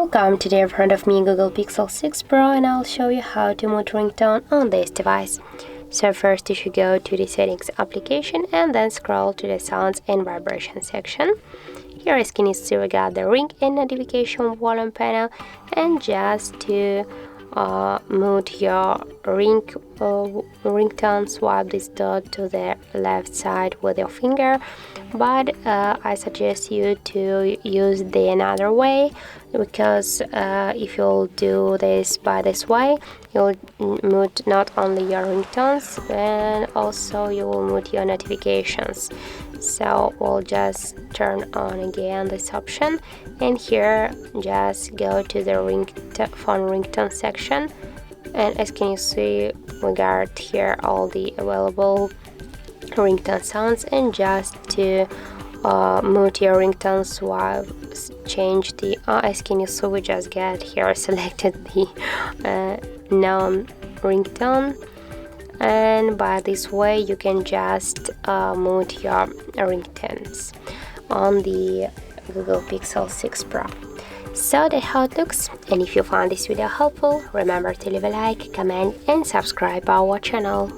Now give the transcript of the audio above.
Welcome, today in front of me Google Pixel 6 Pro and I'll show you how to mute ringtone on this device. So first you should go to the settings application and then scroll to the sounds and vibration section. Here as can you see we got the ring and notification volume panel, and just to mute your ringtone, swipe this dot to the left side with your finger, but I suggest you to use the another way, because if you'll do this by this way, you'll mute not only your ringtones and also you will mute your notifications. So we'll just turn on again this option, and here just go to the phone ringtone section, and as can you see we got here all the available ringtone sounds, and just to mute your ringtone swipe, change the as can you see we just get here selected the known ringtone, and by this way you can just mute your ringtones on the Google Pixel 6 Pro. So that's how it looks, and if you found this video helpful, remember to leave a like, comment and subscribe our channel.